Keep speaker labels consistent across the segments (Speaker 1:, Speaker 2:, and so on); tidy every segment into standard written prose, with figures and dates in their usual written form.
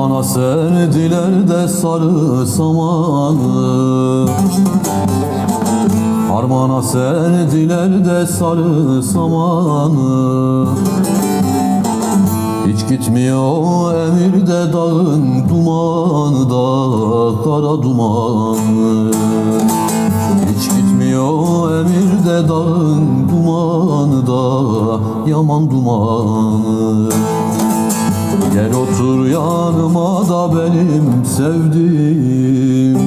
Speaker 1: Harmana serdiler de sarı samanı, harmana serdiler de sarı samanı. Hiç gitmiyor emirde dağın dumanı da, kara dumanı. Hiç gitmiyor emirde dağın dumanı da, yaman dumanı. Gel otur yanıma da benim sevdiğim,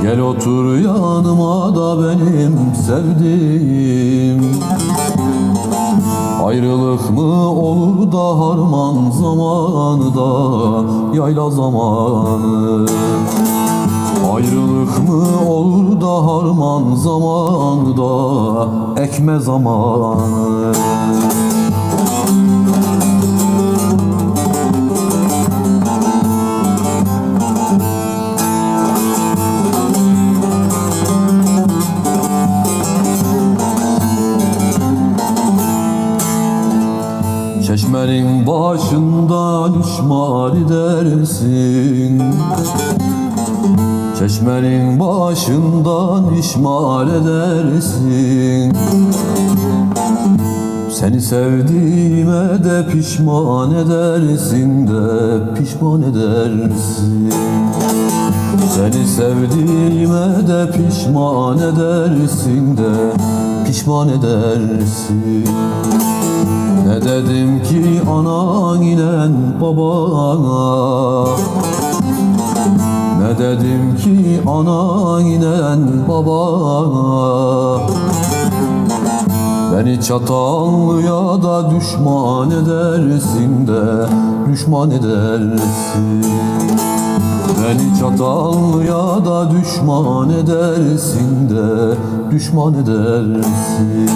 Speaker 1: gel otur yanıma da benim sevdiğim. Ayrılık mı olur da harman zamanı da, yayla zamanı. Ayrılık mı olur da harman zamanı da, ekme zamanı. Çeşmenin başından işmal edersin, çeşmenin başından işmal edersin. Seni sevdiğime de pişman edersin de, pişman edersin. Seni sevdiğime de pişman edersin de, pişman edersin. Ne dedim ki anan inen babana, ne dedim ki anan inen babana. Beni Çatallı'ya da düşman edersin de, düşman edersin. Beni Çatallı'ya da düşman edersin de, düşman edersin.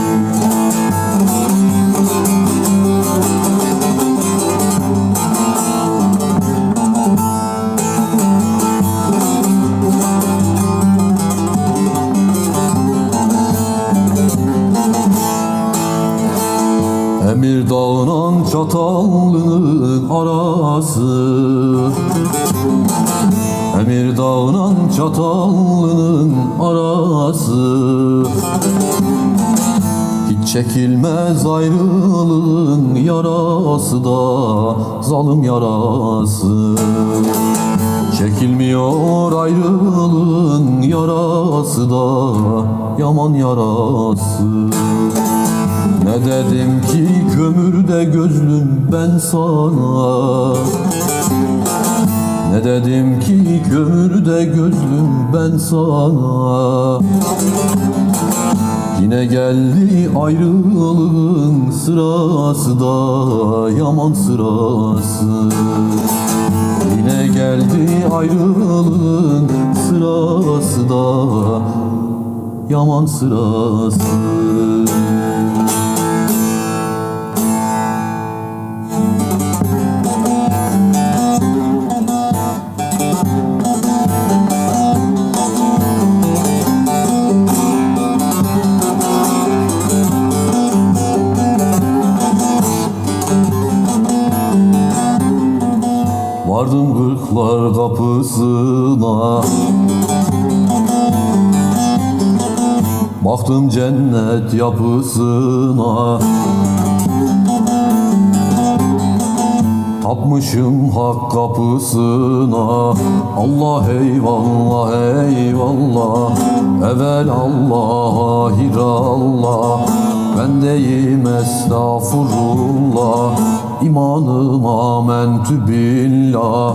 Speaker 1: Emir dağınan Çatallı'nın arası, Emir dağınan Çatallı'nın arası. Hiç çekilmez ayrılığın yarası da, zalim yarası. Çekilmiyor ayrılığın yarası da, yaman yarası. Ne dedim ki kömürde gözlüm ben sana, ne dedim ki kömürde gözlüm ben sana. Yine geldi ayrılığın sırası da, yaman sırası. Yine geldi ayrılığın sırası da, yaman sırası. Vardım kırklar kapısına, baktım cennet yapısına. Tapmışım hak kapısına. Allah eyvallah eyvallah, evvel Allah ahir Allah. Ben deyim estağfurullah, imanım amentü billah.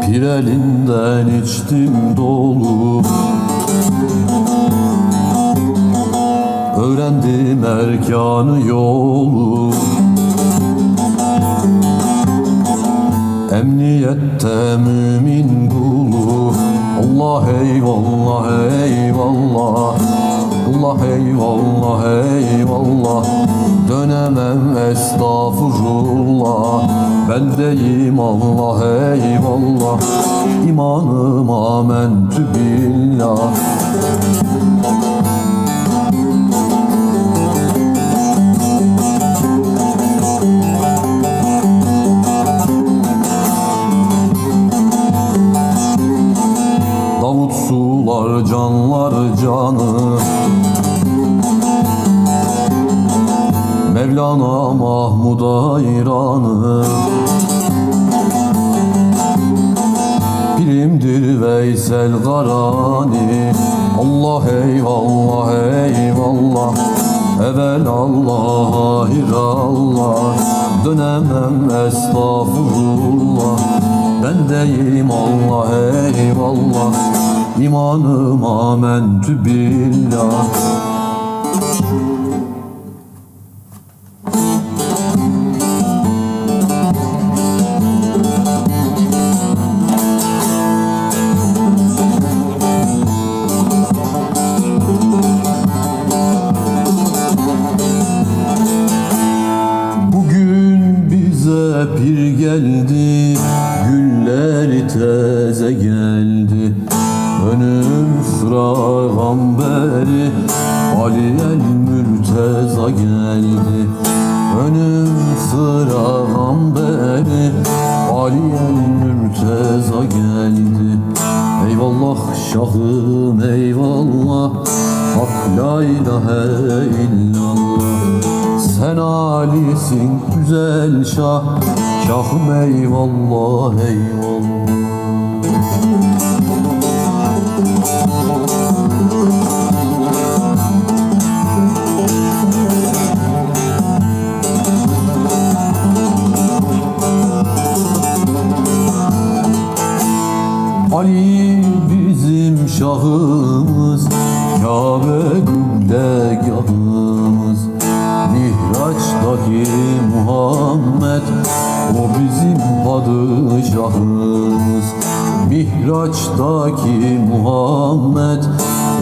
Speaker 1: Pir elinden içtim dolu, öğrendim erkanı yolu. Emniyette mümin kulu. Allah eyvallah eyvallah, Allah eyvallah eyvallah. dönemem estağfurullah. Bendeyim Allah eyvallah, imanım amentü billah. Davut sular canlar canı, Mevlana Mahmud'a hayranı. Pirimdir Veysel Garani, Allah eyvallah eyvallah. Evvel Allah ahir Allah, dönemem estağfurullah. Bendeyim Allah eyvallah, imanım amentü billah. Pir geldi, gülleri teze geldi. Önüm sıra gamberi, Ali el Mürteza geldi. Önüm sıra gamberi, Ali el Mürteza geldi. Eyvallah şahım eyvallah, Hak la ilahe illallah. Sen alisin güzel şah, şahım eyvallah eyvallah. Ali bizim şahımız, Kabe kıblegahımız. Mihraç'taki Muhammed, o bizim padişahımız. Mihraç'taki Muhammed,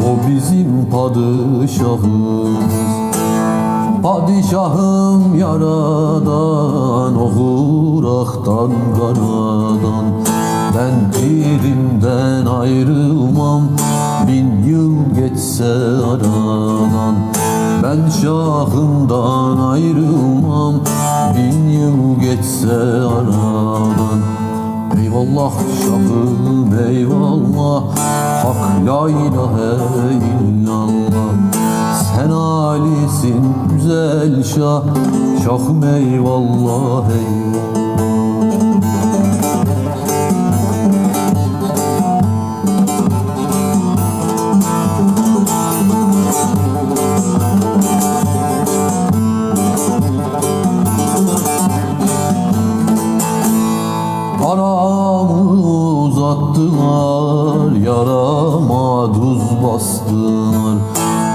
Speaker 1: o bizim padişahımız. Padişahım yaradan, o Irak'tan karadan. Ben pirimden ayrılmam, 1000 yıl geçse aradan. Ben şahından ayrılmam, 1000 yıl geçse aradan. Eyvallah şahım eyvallah, Hak la ilahe illallah. Sen alisin güzel şah, şahım eyvallah eyvallah. Aramı uzattılar, yarama tuz bastılar.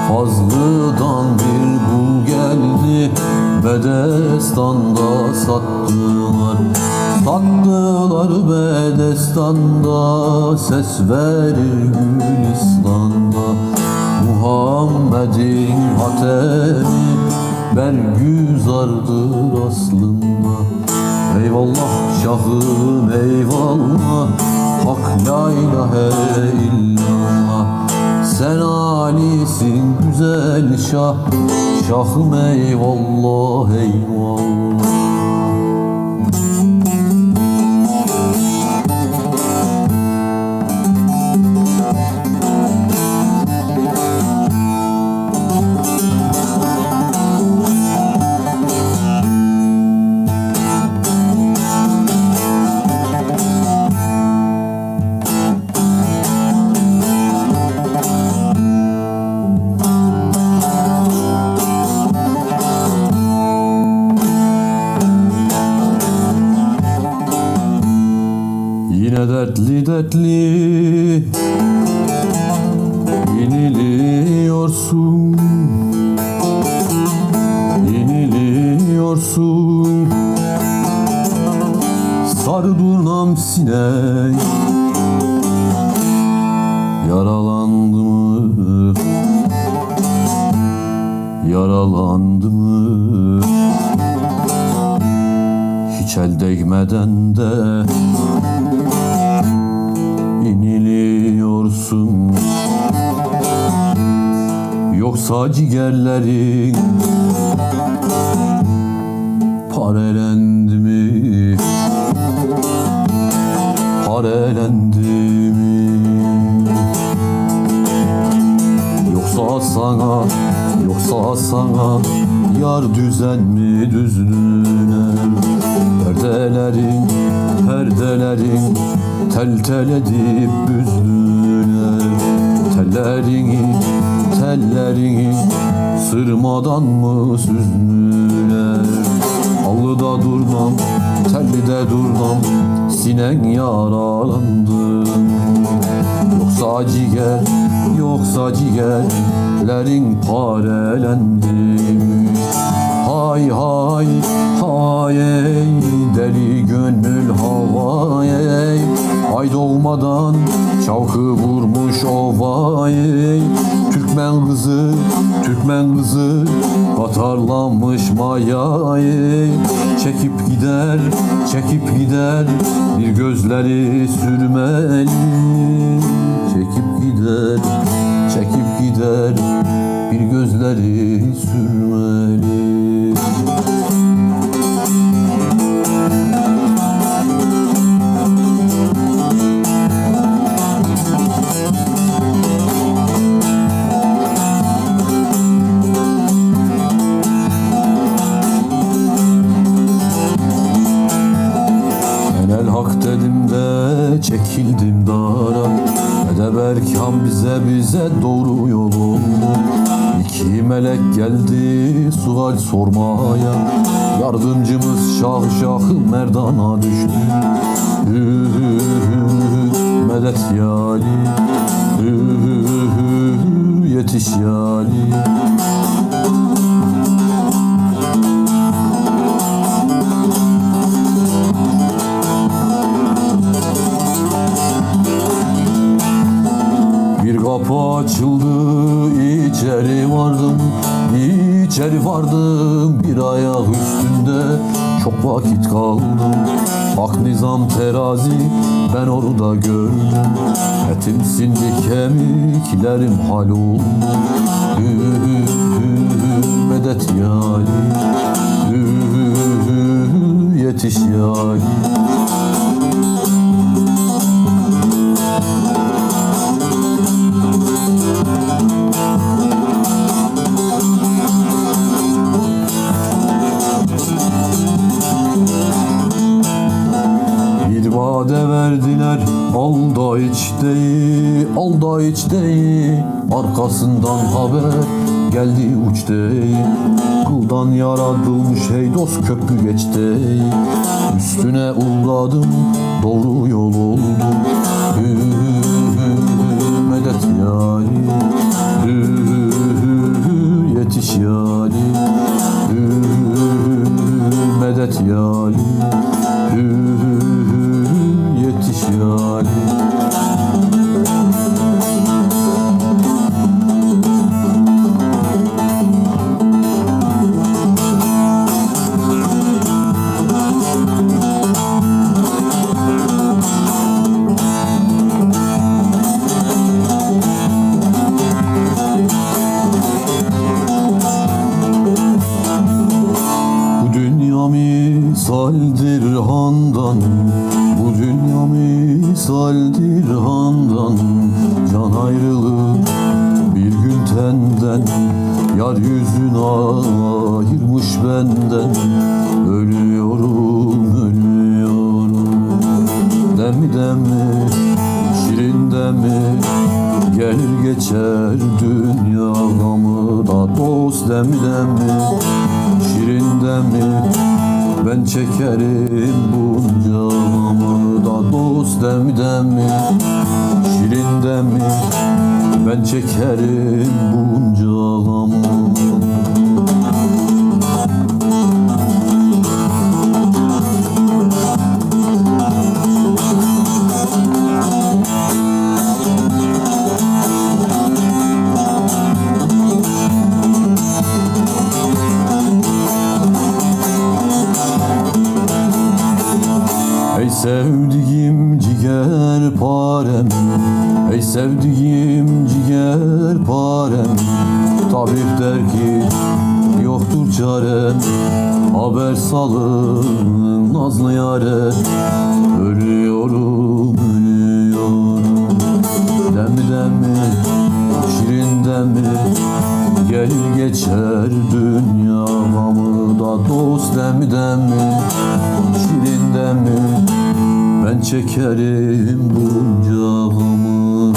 Speaker 1: Fazlıdan bir kul geldi, Bedestan'da sattılar. Sattılar Bedestan'da, ses verir Gülistan'da. Muhammed'in hatemi bergüzardır aslında. Eyvallah şahım eyvallah, Hak la ilahe illallah. Sen alisin güzel şah, şahım eyvallah eyvallah. Yine dertli dertli yeniliyorsun, yeniliyorsun. Sarı durnam sinek yaralandı mı, yaralandı mı? görmeden de iniliyorsun. Yoksa ciğerlerin parelendi mi? Parelendi mi? Yoksa sana yar düzen mi düzlüler? Perdelerin tel tel edip büzdüler. Tellerini sırmadan mı süzdüler? Halıda durmam, tellide durmam, sinen yaralandım. Yoksa ciğerlerin parelendi mi? Hay hay hay ey, deli gönül havay ey. Ay doğmadan çavkı vurmuş ovay ey. Türkmen kızı batarlanmış maya ey. Çekip gider bir gözleri sürmeli. Çekip gider bir gözleri sürmeli. Enel hak dedim de çekildim dara. Edeberkan bize doğru yol oldu. İki melek geldi sual sormaya. Yardımcımız şah merdana düştü. Medet yali, yetiş yali. Kapı açıldı, içeri vardım, bir ayak üstünde çok vakit kaldım. Hak nizam terazi ben orada gördüm. Etim sindi, kemiklerim hal oldu. Medet yali, yetiş yali. Vade verdiler alda iç değil, arkasından haber geldi uç değil. Kıldan yaratılmış hey dost köprü geç değil. Üstüne uğradım doğru yol oldu. Medet yali, yetiş yali. Medet yali, yetiş yali. Bu dünya misaldir handan, bu dünya misaldir handan. Can ayrılır bir gün tenden, yar yüzün ayırmış benden. Ölüyorum demi şirin demi, gelir geçer dünya gamı da dost demi şirin demi. Ben çekerim bunca gamı da dost demi şirin demi. Ben çekerim bunca gamı. sevdiğim ciğer parem, ey sevdiğim ciğer parem. Tabip der ki yoktur çarem, haber salın nazlı yâre. Ölüyorum, ölüyorum. Demi demi, şirin demi, gelir geçer dünya gamı da dost. Demi demi, şirin demi, ben çekerim bunca gamı.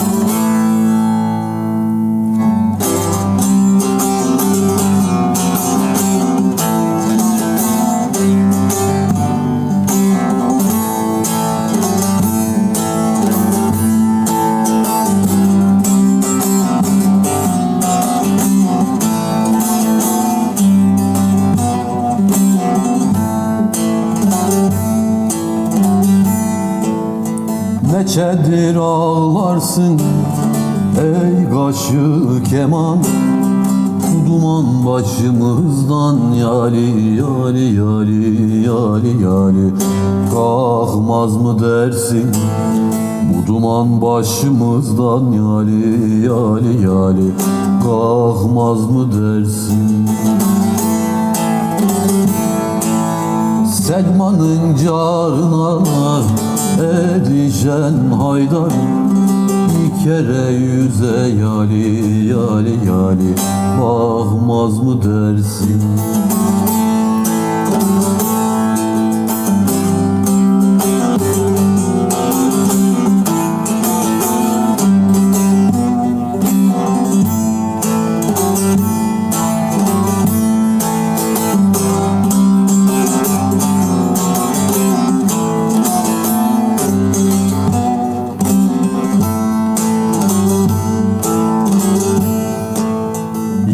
Speaker 1: Neçedir ağlarsın ey kaşı keman, duman başımızdan yali yali yali yali yali. Kalkmaz mı dersin bu duman başımızdan yali yali yali. Kalkmaz mı dersin? Selman'ın carına edişen haydar, bir kere yüze yali yali yali. Bakmaz mı dersin?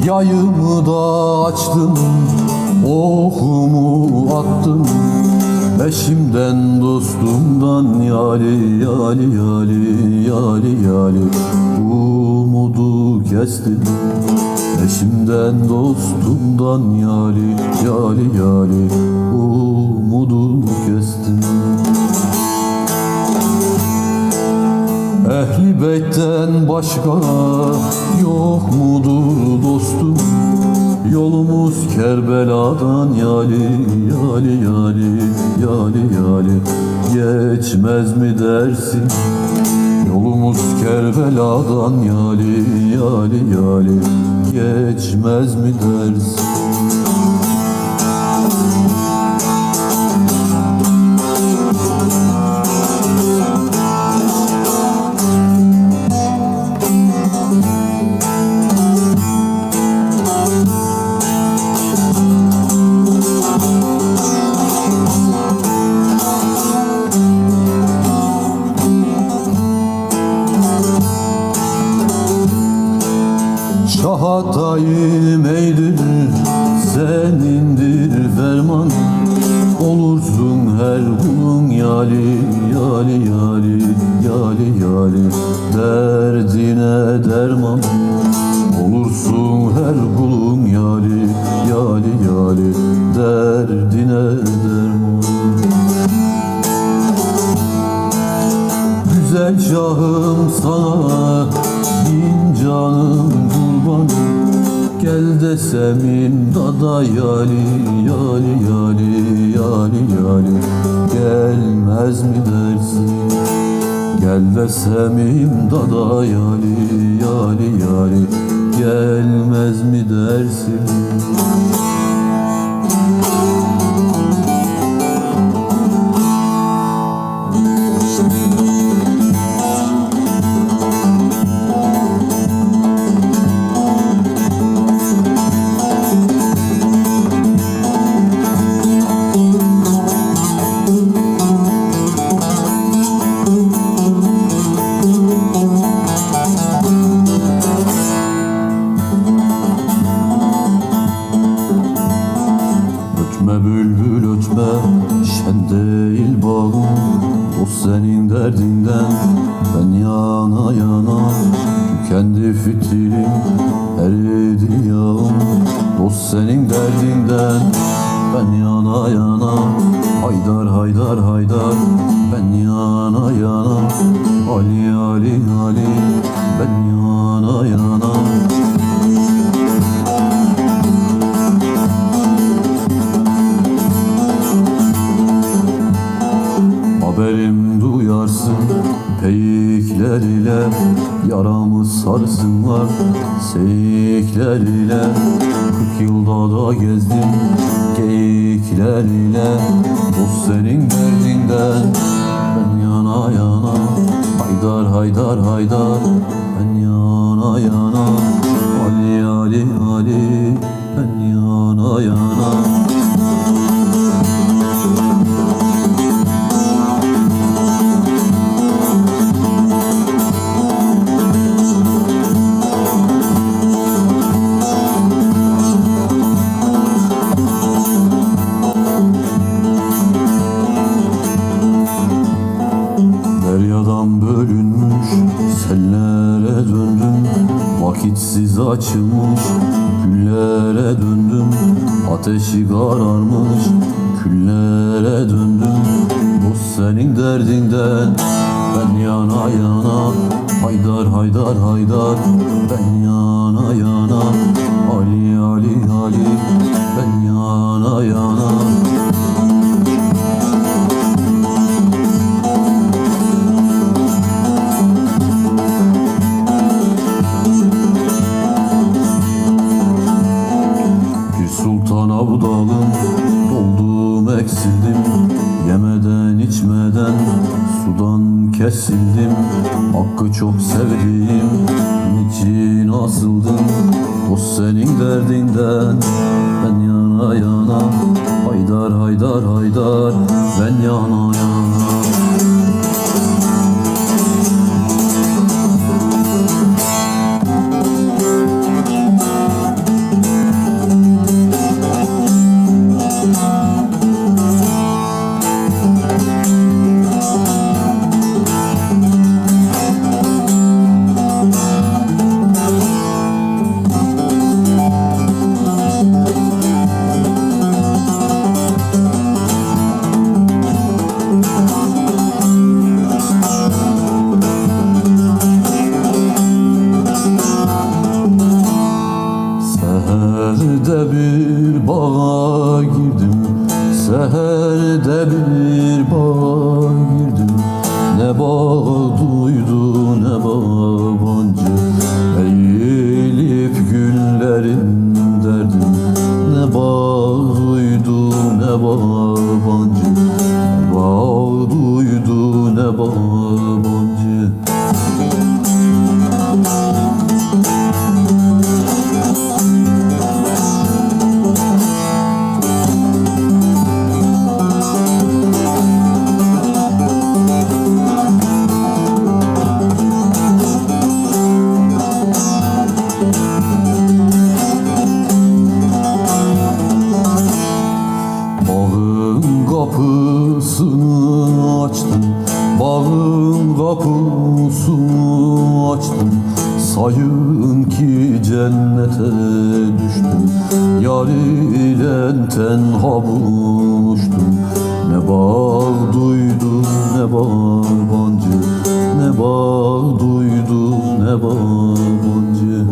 Speaker 1: Yayımı da açtım, okumu attım, eşimden dostumdan yali yali yali yali yali. Umudu kestim, eşimden dostumdan yali yali yali. Umudu kestim. Ehli beytten başka yok mudur dostum? Yolumuz Kerbela'dan yali yali yali yali yali. Geçmez mi dersin? Yolumuz Kerbela'dan yali yali yali. Geçmez mi dersin? Çağatay'ım eydir, senindir ferman. Olursun her kulun yali yali yali yali yali. Derdine derman, olursun her kulun yali yali yali. Derdine derman. Güzel şahım sana bin canım kurban, gel desem imdada yali yali yali yali yali. Gelmez mi dersin? Gel desem imdada yali yali yali. Gelmez mi dersin? Ötme bülbül ötme, şen değil bağım. O senin derdinden ben yana yana. Tükendi fitilim, eridi yağım. O senin derdinden ben yana yana. Haydar haydar haydar ben yana yana, Ali Ali Ali ben yana yana. Haberim duyarsın peyikler ile, yaramı sarsınlar seyikler ile. 40 yılda da gezdim geyikler ile, dost senin derdinden ben yana yana. Haydar haydar haydar ben yana yana, Ali Ali Ali ben yana yana. Deryadan bölünmüş sellere döndüm, vakitsiz açılmış güllere döndüm. Ateşi kararmış küllere döndüm, dost senin derdinden ben yana yana. Haydar haydar haydar ben yana yana, Ali Ali Ali ben yana yana. Sultan abdalım doldum eksildim, yemeden içmeden sudan kesildim. Hakkı çok sevdiğim niçin asıldım, dost senin derdinden ben yana yana. Haydar haydar haydar ben yana yana. Seherde bir bağa girdim, seherde bir bağa girdim. Ne bağ duydu ne babancı, eğilip güllerin derdim. Ne bağ duydu ne babancı, ne bağ duydu ne babancı. Bağın kapısını açtım, bağın kapısını açtım. Sayın ki cennete düştüm, yar ile tenha buluştum. Ne bağ duydu ne babancı, ne bağ duydu ne babancı.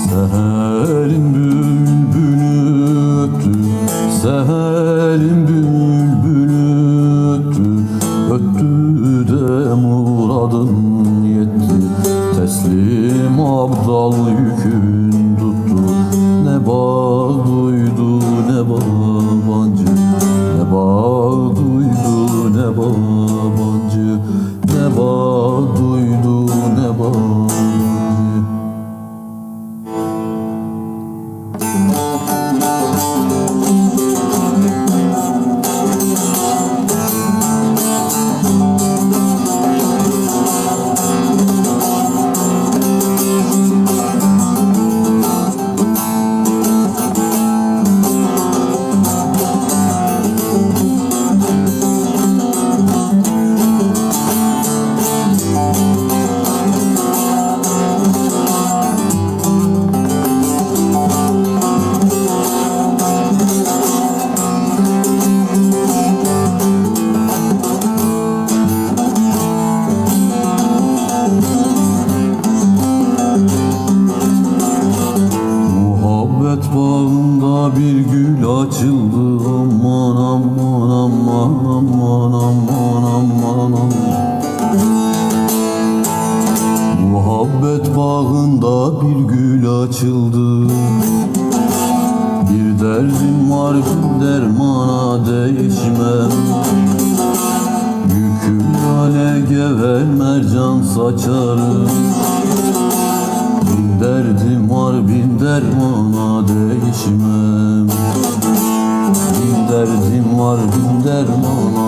Speaker 1: Seherin bülbülü öttü, seherin bülbülü öttü. Öttü de muradın yetti, teslim abdal yükün tuttu. Ne bağ duydu ne babancı, ne bağ duydu ne babancı, ne bağ duydu ne babancı. Muhabbet bağında bir gül açıldı. Aman aman aman aman aman aman aman. Muhabbet bağında bir gül açıldı. Bir derdim var, bir dermana değişmem. Yüküm lale gevel mercan saçarım. Bin derdim var, bin dermana değişmem. Bin derdim var, bin dermana